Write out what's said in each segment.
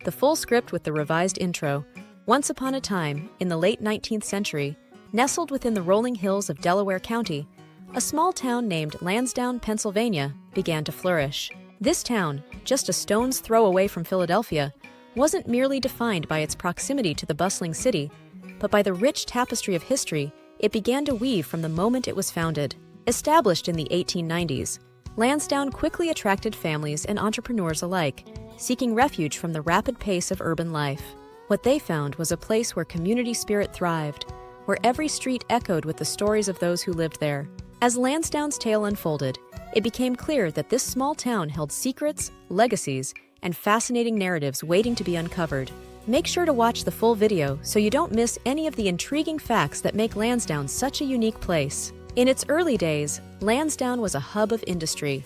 The full script with the revised intro. Once upon a time, in the late 19th century, nestled within the rolling hills of Delaware County, a small town named Lansdowne, Pennsylvania, began to flourish. This town, just a stone's throw away from Philadelphia, wasn't merely defined by its proximity to the bustling city, but by the rich tapestry of history it began to weave from the moment it was founded. Established in the 1890s, Lansdowne quickly attracted families and entrepreneurs alike, seeking refuge from the rapid pace of urban life. What they found was a place where community spirit thrived, where every street echoed with the stories of those who lived there. As Lansdowne's tale unfolded, it became clear that this small town held secrets, legacies, and fascinating narratives waiting to be uncovered. Make sure to watch the full video so you don't miss any of the intriguing facts that make Lansdowne such a unique place. In its early days, Lansdowne was a hub of industry,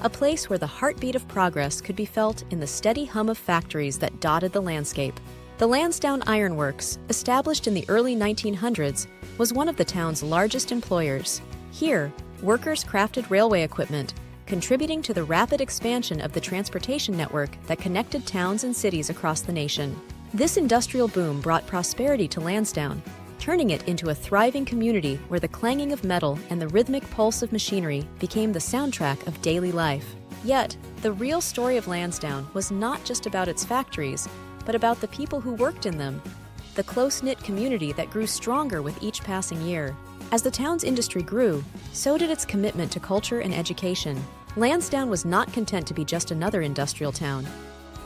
a place where the heartbeat of progress could be felt in the steady hum of factories that dotted the landscape. The Lansdowne Iron Works, established in the early 1900s, was one of the town's largest employers. Here, workers crafted railway equipment, contributing to the rapid expansion of the transportation network that connected towns and cities across the nation. This industrial boom brought prosperity to Lansdowne, turning it into a thriving community where the clanging of metal and the rhythmic pulse of machinery became the soundtrack of daily life. Yet, the real story of Lansdowne was not just about its factories, but about the people who worked in them, the close-knit community that grew stronger with each passing year. As the town's industry grew, so did its commitment to culture and education. Lansdowne was not content to be just another industrial town.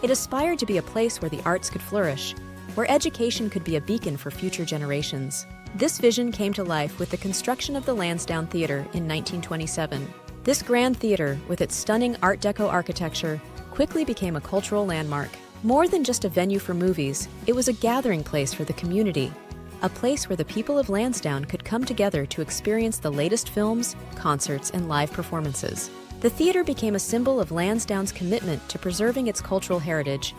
It aspired to be a place where the arts could flourish, where education could be a beacon for future generations. This vision came to life with the construction of the Lansdowne Theater in 1927. This grand theater, with its stunning Art Deco architecture, quickly became a cultural landmark. More than just a venue for movies, it was a gathering place for the community, a place where the people of Lansdowne could come together to experience the latest films, concerts, and live performances. The theater became a symbol of Lansdowne's commitment to preserving its cultural heritage,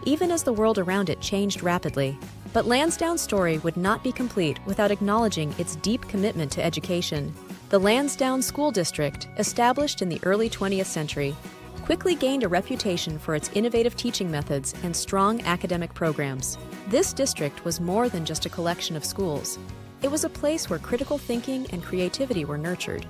even as the world around it changed rapidly. But Lansdowne's story would not be complete without acknowledging its deep commitment to education. The Lansdowne School District, established in the early 20th century, quickly gained a reputation for its innovative teaching methods and strong academic programs. This district was more than just a collection of schools. It was a place where critical thinking and creativity were nurtured,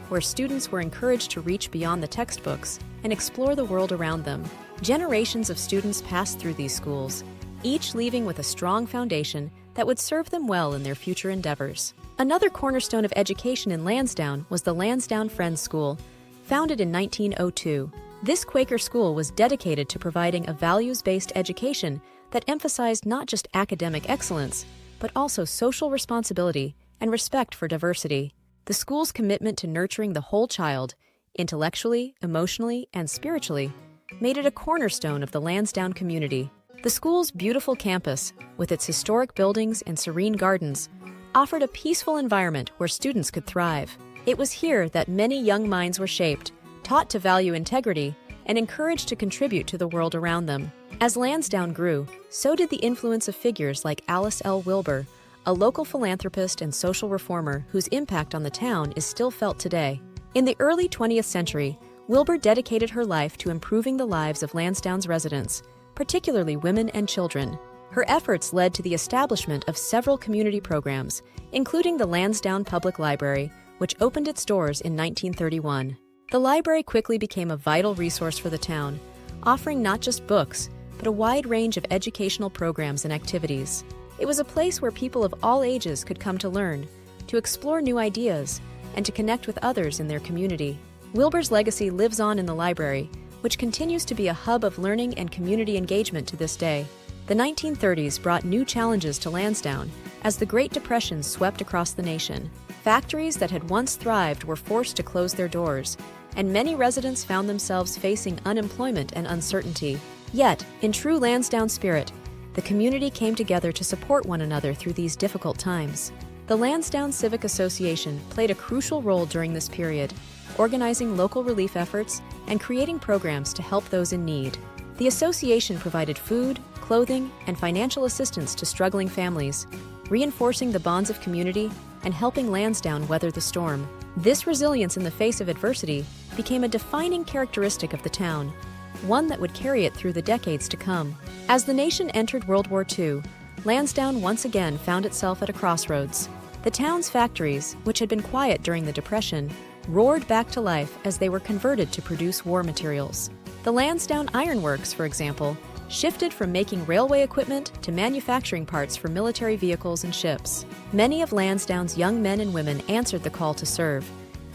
where students were encouraged to reach beyond the textbooks and explore the world around them. Generations of students passed through these schools, each leaving with a strong foundation that would serve them well in their future endeavors. Another cornerstone of education in Lansdowne was the Lansdowne Friends School, founded in 1902. This Quaker school was dedicated to providing a values-based education that emphasized not just academic excellence, but also social responsibility and respect for diversity. The school's commitment to nurturing the whole child, intellectually, emotionally, and spiritually, made it a cornerstone of the Lansdowne community. The school's beautiful campus, with its historic buildings and serene gardens, offered a peaceful environment where students could thrive. It was here that many young minds were shaped, taught to value integrity, and encouraged to contribute to the world around them. As Lansdowne grew, so did the influence of figures like Alice L. Wilbur, a local philanthropist and social reformer whose impact on the town is still felt today. In the early 20th century, Wilbur dedicated her life to improving the lives of Lansdowne's residents, particularly women and children. Her efforts led to the establishment of several community programs, including the Lansdowne Public Library, which opened its doors in 1931. The library quickly became a vital resource for the town, offering not just books, but a wide range of educational programs and activities. It was a place where people of all ages could come to learn, to explore new ideas, and to connect with others in their community. Wilbur's legacy lives on in the library, which continues to be a hub of learning and community engagement to this day. The 1930s brought new challenges to Lansdowne as the Great Depression swept across the nation. Factories that had once thrived were forced to close their doors, and many residents found themselves facing unemployment and uncertainty. Yet, in true Lansdowne spirit, the community came together to support one another through these difficult times. The Lansdowne Civic Association played a crucial role during this period, organizing local relief efforts and creating programs to help those in need. The association provided food, clothing, and financial assistance to struggling families, reinforcing the bonds of community and helping Lansdowne weather the storm. This resilience in the face of adversity became a defining characteristic of the town, one that would carry it through the decades to come. As the nation entered World War II, Lansdowne once again found itself at a crossroads. The town's factories, which had been quiet during the Depression, roared back to life as they were converted to produce war materials. The Lansdowne Iron Works, for example, shifted from making railway equipment to manufacturing parts for military vehicles and ships. Many of Lansdowne's young men and women answered the call to serve,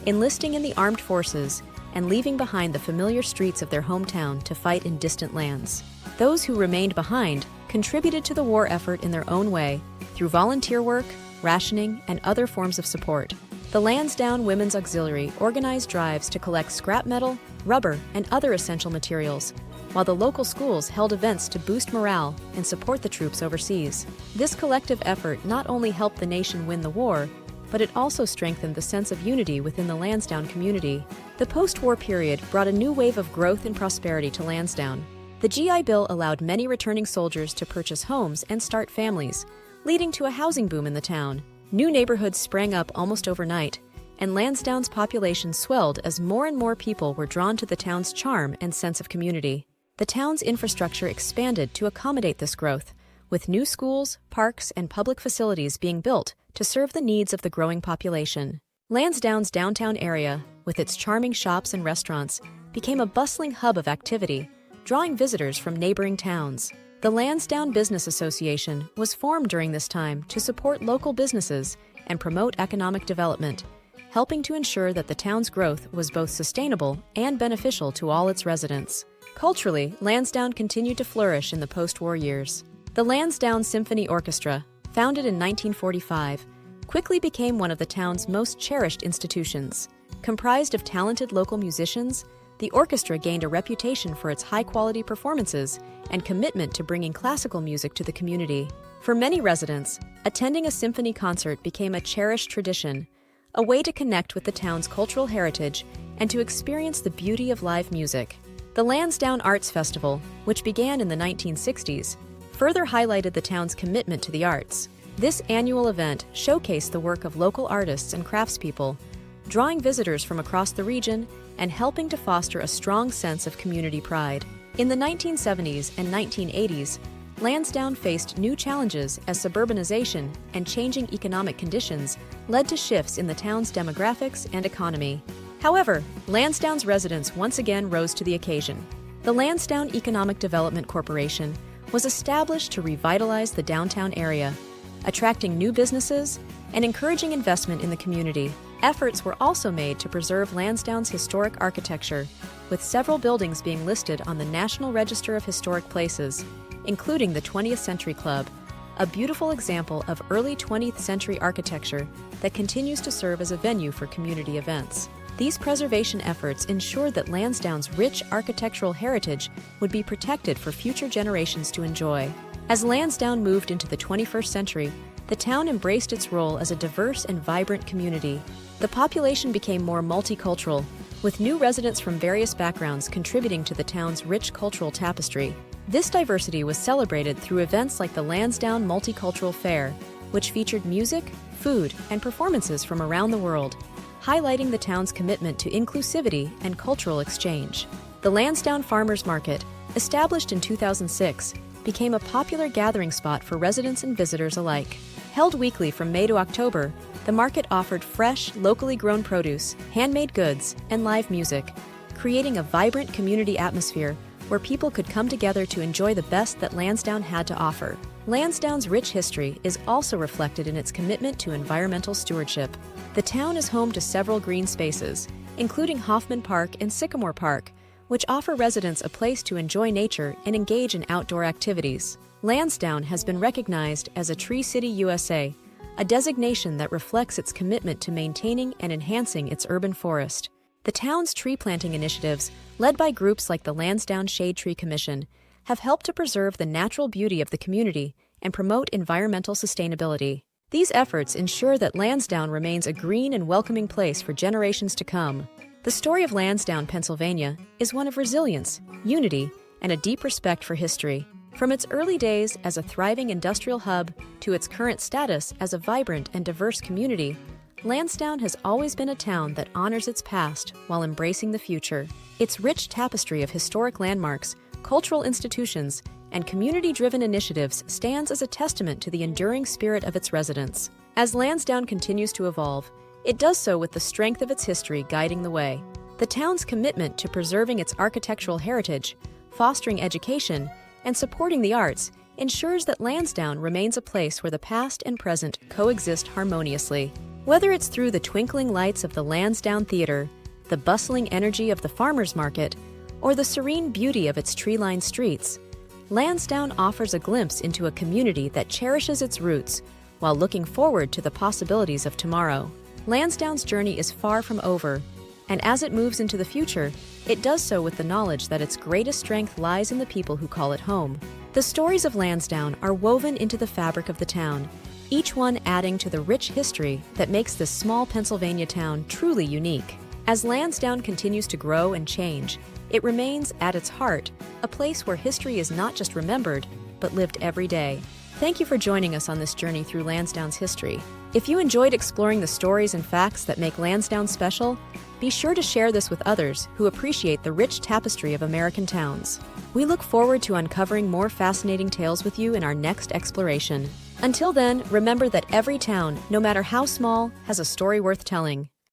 enlisting in the armed forces and leaving behind the familiar streets of their hometown to fight in distant lands. Those who remained behind contributed to the war effort in their own way through volunteer work, rationing, and other forms of support. The Lansdowne Women's Auxiliary organized drives to collect scrap metal, rubber, and other essential materials, while the local schools held events to boost morale and support the troops overseas. This collective effort not only helped the nation win the war, but it also strengthened the sense of unity within the Lansdowne community. The post-war period brought a new wave of growth and prosperity to Lansdowne. The GI Bill allowed many returning soldiers to purchase homes and start families, leading to a housing boom in the town. New neighborhoods sprang up almost overnight, and Lansdowne's population swelled as more and more people were drawn to the town's charm and sense of community. The town's infrastructure expanded to accommodate this growth, with new schools, parks, and public facilities being built to serve the needs of the growing population. Lansdowne's downtown area, with its charming shops and restaurants, became a bustling hub of activity, drawing visitors from neighboring towns. The Lansdowne Business Association was formed during this time to support local businesses and promote economic development, helping to ensure that the town's growth was both sustainable and beneficial to all its residents. Culturally, Lansdowne continued to flourish in the post-war years. The Lansdowne Symphony Orchestra, founded in 1945, quickly became one of the town's most cherished institutions. Comprised of talented local musicians, the orchestra gained a reputation for its high-quality performances and commitment to bringing classical music to the community. For many residents, attending a symphony concert became a cherished tradition, a way to connect with the town's cultural heritage and to experience the beauty of live music. The Lansdowne Arts Festival, which began in the 1960s, further highlighted the town's commitment to the arts. This annual event showcased the work of local artists and craftspeople, drawing visitors from across the region and helping to foster a strong sense of community pride. In the 1970s and 1980s, Lansdowne faced new challenges as suburbanization and changing economic conditions led to shifts in the town's demographics and economy. However, Lansdowne's residents once again rose to the occasion. The Lansdowne Economic Development Corporation was established to revitalize the downtown area, attracting new businesses and encouraging investment in the community. Efforts were also made to preserve Lansdowne's historic architecture, with several buildings being listed on the National Register of Historic Places, including the 20th Century Club, a beautiful example of early 20th century architecture that continues to serve as a venue for community events. These preservation efforts ensured that Lansdowne's rich architectural heritage would be protected for future generations to enjoy. As Lansdowne moved into the 21st century, the town embraced its role as a diverse and vibrant community. The population became more multicultural, with new residents from various backgrounds contributing to the town's rich cultural tapestry. This diversity was celebrated through events like the Lansdowne Multicultural Fair, which featured music, food, and performances from around the world, highlighting the town's commitment to inclusivity and cultural exchange. The Lansdowne Farmers Market, established in 2006, became a popular gathering spot for residents and visitors alike. Held weekly from May to October, the market offered fresh, locally grown produce, handmade goods, and live music, creating a vibrant community atmosphere where people could come together to enjoy the best that Lansdowne had to offer. Lansdowne's rich history is also reflected in its commitment to environmental stewardship. The town is home to several green spaces, including Hoffman Park and Sycamore Park, which offer residents a place to enjoy nature and engage in outdoor activities. Lansdowne has been recognized as a Tree City USA, a designation that reflects its commitment to maintaining and enhancing its urban forest. The town's tree planting initiatives, led by groups like the Lansdowne Shade Tree Commission, have helped to preserve the natural beauty of the community and promote environmental sustainability. These efforts ensure that Lansdowne remains a green and welcoming place for generations to come. The story of Lansdowne, Pennsylvania, is one of resilience, unity, and a deep respect for history. From its early days as a thriving industrial hub to its current status as a vibrant and diverse community, Lansdowne has always been a town that honors its past while embracing the future. Its rich tapestry of historic landmarks, cultural institutions, and community-driven initiatives stands as a testament to the enduring spirit of its residents. As Lansdowne continues to evolve, it does so with the strength of its history guiding the way. The town's commitment to preserving its architectural heritage, fostering education, and supporting the arts ensures that Lansdowne remains a place where the past and present coexist harmoniously. Whether it's through the twinkling lights of the Lansdowne Theater, the bustling energy of the farmers market, or the serene beauty of its tree-lined streets, Lansdowne offers a glimpse into a community that cherishes its roots while looking forward to the possibilities of tomorrow. Lansdowne's journey is far from over, and as it moves into the future, it does so with the knowledge that its greatest strength lies in the people who call it home. The stories of Lansdowne are woven into the fabric of the town, each one adding to the rich history that makes this small Pennsylvania town truly unique. As Lansdowne continues to grow and change, it remains, at its heart, a place where history is not just remembered, but lived every day. Thank you for joining us on this journey through Lansdowne's history. If you enjoyed exploring the stories and facts that make Lansdowne special, be sure to share this with others who appreciate the rich tapestry of American towns. We look forward to uncovering more fascinating tales with you in our next exploration. Until then, remember that every town, no matter how small, has a story worth telling.